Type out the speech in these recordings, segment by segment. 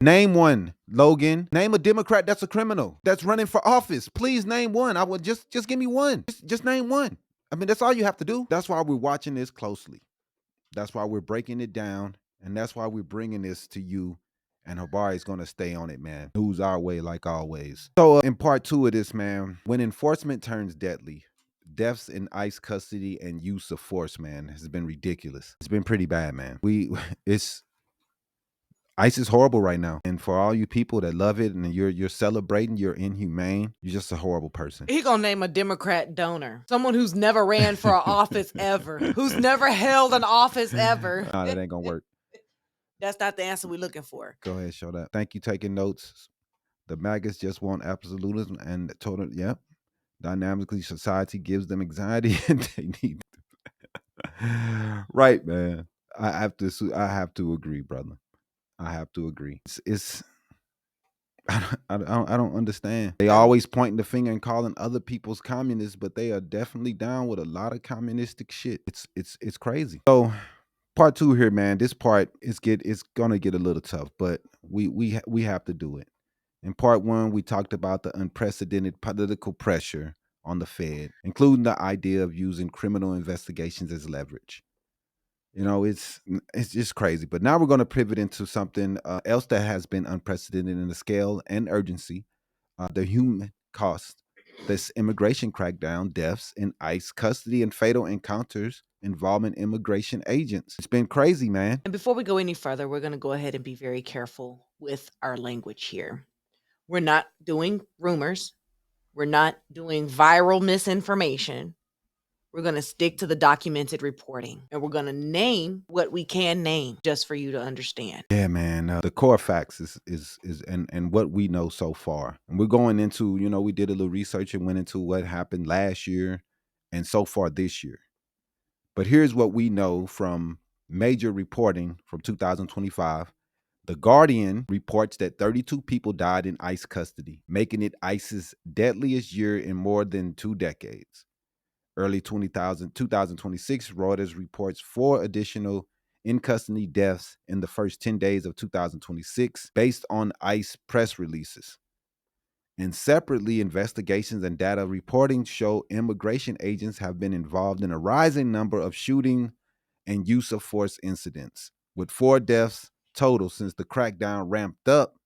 Name one, Logan. Name a Democrat that's a criminal that's running for office. Please name one. I would just give me one. Just name one. I mean, that's all you have to do. That's why we're watching this closely. That's why we're breaking it down, and that's why we're bringing this to you. And Habari is going to stay on it, man. News our way, like always. So, in part two of this, man, when enforcement turns deadly, deaths in ICE custody and use of force, man, has been ridiculous. It's been pretty bad, man. It's ICE is horrible right now, and for all you people that love it and you're celebrating, you're inhumane. You're just a horrible person. He gonna name a Democrat donor, someone who's never ran for an office ever, who's never held an office ever. Nah, that ain't gonna work. That's not the answer we're looking for. Go ahead, show that. Thank you, taking notes. The maggots just want absolutism and total. Yep. Dynamically, society gives them anxiety, and they need. Right, man. I have to agree, brother. I have to agree. It's I don't understand. They always pointing the finger and calling other people's communists, but they are definitely down with a lot of communistic shit. It's crazy. So part two here, man. This part it's gonna get a little tough, but we have to do it. In part one, we talked about the unprecedented political pressure on the Fed, including the idea of using criminal investigations as leverage. You know, it's just crazy. But now we're going to pivot into something else that has been unprecedented in the scale and urgency: the human cost. This immigration crackdown, deaths in ICE custody, and fatal encounters involving immigration agents. It's been crazy, man. And before we go any further, we're going to go ahead and be very careful with our language here. We're not doing rumors. We're not doing viral misinformation. We're going to stick to the documented reporting, and we're going to name what we can name just for you to understand. Yeah, man. The core facts is and what we know so far. And we're going into, we did a little research and went into what happened last year and so far this year. But here's what we know from major reporting from 2025. The Guardian reports that 32 people died in ICE custody, making it ICE's deadliest year in more than 2 decades. Early 2026, Reuters reports 4 additional in custody deaths in the first 10 days of 2026 based on ICE press releases. And separately, investigations and data reporting show immigration agents have been involved in a rising number of shooting and use of force incidents, with 4 deaths total since the crackdown ramped up.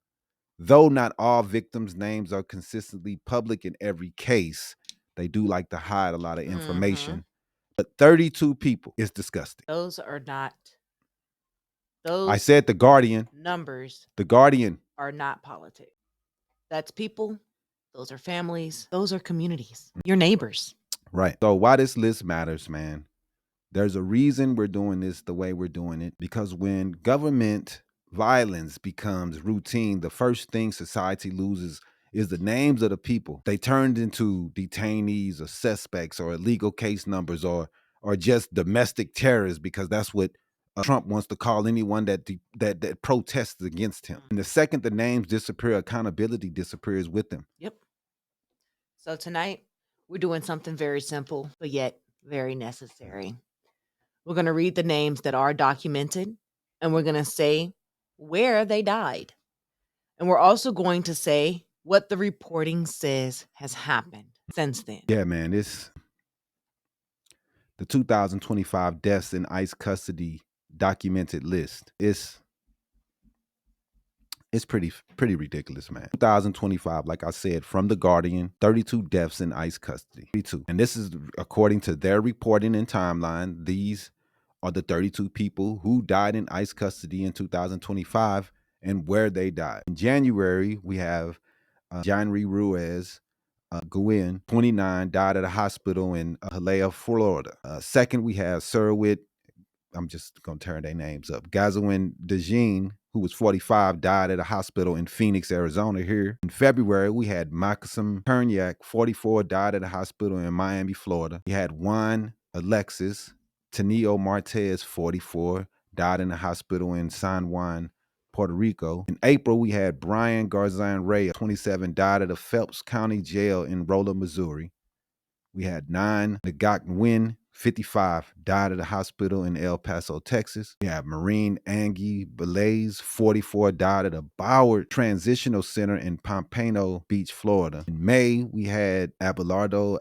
Though not all victims' names are consistently public in every case, they do like to hide a lot of information. But 32 people is disgusting. Those are not, I those said the Guardian. numbers The Guardian. are not politics. That's people. Those are families. Those are communities. Your neighbors. Right. So why this list matters, man. There's a reason we're doing this the way we're doing it, because when government violence becomes routine, the first thing society loses is the names of the people. They turned into detainees or suspects or illegal case numbers or just domestic terrorists, because that's what Trump wants to call anyone that protests against him. And the second the names disappear, accountability disappears with them. Yep. So tonight, we're doing something very simple, but yet very necessary. We're going to read the names that are documented, and we're going to say where they died. And we're also going to say what the reporting says has happened since then. Yeah, man, the 2025 deaths in ICE custody documented list. It's pretty ridiculous, man. 2025, like I said, from The Guardian, 32 deaths in ICE custody. 32. And this is according to their reporting and timeline. These are the 32 people who died in ICE custody in 2025 and where they died. In January, we have January Ruiz Guin, 29, died at a hospital in Hialeah, Florida. Second, we have Surwit, I'm just going to turn their names up. Gazawin Dejin, who was 45, died at a hospital in Phoenix, Arizona here. In February, we had Maxim Perniak, 44, died at a hospital in Miami, Florida. We had Juan Alexis Tenio Martez, 44, died in a hospital in San Juan, Puerto Rico. In April, we had Brian Garzan Ray, 27, died at a Phelps County jail in Rolla, Missouri. We had 9, Ngak Nguyen, 55, died at a hospital in El Paso, Texas. We have Marine Angie Belaze, 44, died at a Boward Transitional Center in Pompano Beach, Florida. In May, we had Abelardo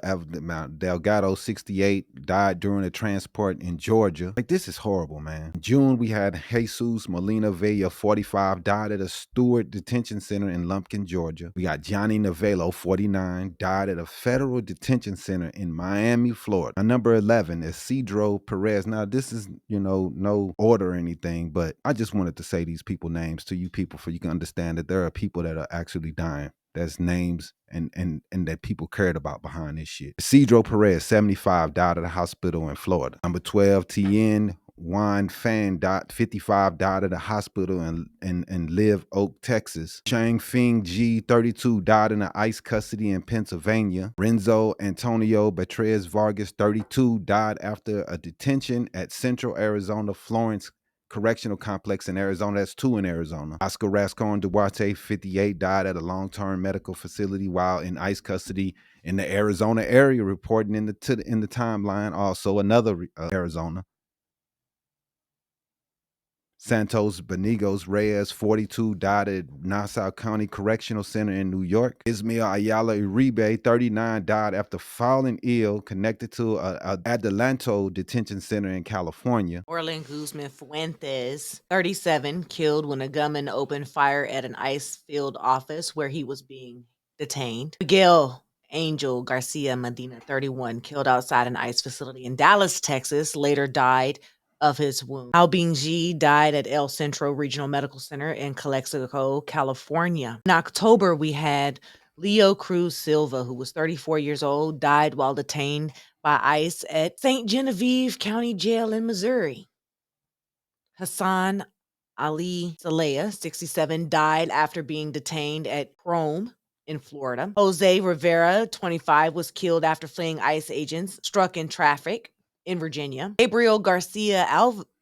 Delgado, 68, died during a transport in Georgia. Like, this is horrible, man. In June, we had Jesus Molina Villa, 45, died at a Stewart Detention Center in Lumpkin, Georgia. We got Johnny Novello, 49, died at a federal detention center in Miami, Florida. Now, number 11 is Cedro Perez. Now, this is, no order or anything, but I just wanted to say these people names to you people so you can understand that there are people that are actually dying. That's names and that people cared about behind this shit. Cedro Perez, 75, died at a hospital in Florida. Number 12, TN Juan Fan, 55, died at a hospital in Live Oak, Texas. Chang Fing G, 32, died in ICE custody in Pennsylvania. Renzo Antonio Betrez Vargas, 32, died after a detention at Central Arizona Florence Correctional Complex in Arizona. That's 2 in Arizona. Oscar Rascon Duarte, 58, died at a long-term medical facility while in ICE custody in the Arizona area, reporting in the timeline. Also, another Arizona. Santos Benigos Reyes, 42, died at Nassau County Correctional Center in New York. Ismael Ayala Uribe, 39, died after falling ill connected to a Adelanto Detention Center in California. Orlin Guzman Fuentes, 37, killed when a gunman opened fire at an ICE field office where he was being detained. Miguel Angel Garcia Medina, 31, killed outside an ICE facility in Dallas, Texas, later died of his wound. Albin G died at El Centro Regional Medical Center in Calexico, California. In October, we had Leo Cruz Silva, who was 34 years old, died while detained by ICE at St. Genevieve County Jail in Missouri. Hassan Ali Saleh, 67, died after being detained at Chrome in Florida. Jose Rivera, 25, was killed after fleeing ICE agents struck in traffic in Virginia. Gabriel Garcia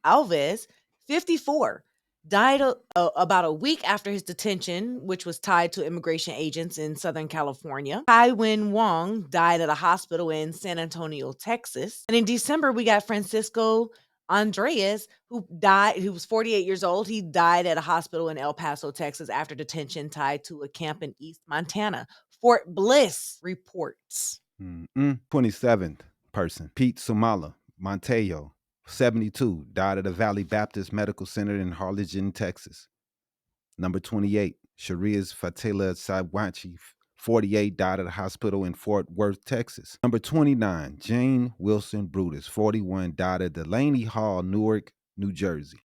Alves, 54, died about a week after his detention, which was tied to immigration agents in Southern California. Kai Wen Wong died at a hospital in San Antonio, Texas. And in December, we got Francisco Andreas, who died. He was 48 years old. He died at a hospital in El Paso, Texas, after detention tied to a camp in East Montana. Fort Bliss reports. 27th person, Pete Sumala Montejo, 72, died at the Valley Baptist Medical Center in Harlingen, Texas. Number 28, Shariz Fatila Sawanchi, 48, died at a hospital in Fort Worth, Texas. Number 29, Jane Wilson Brutus, 41, died at Delaney Hall, Newark, New Jersey.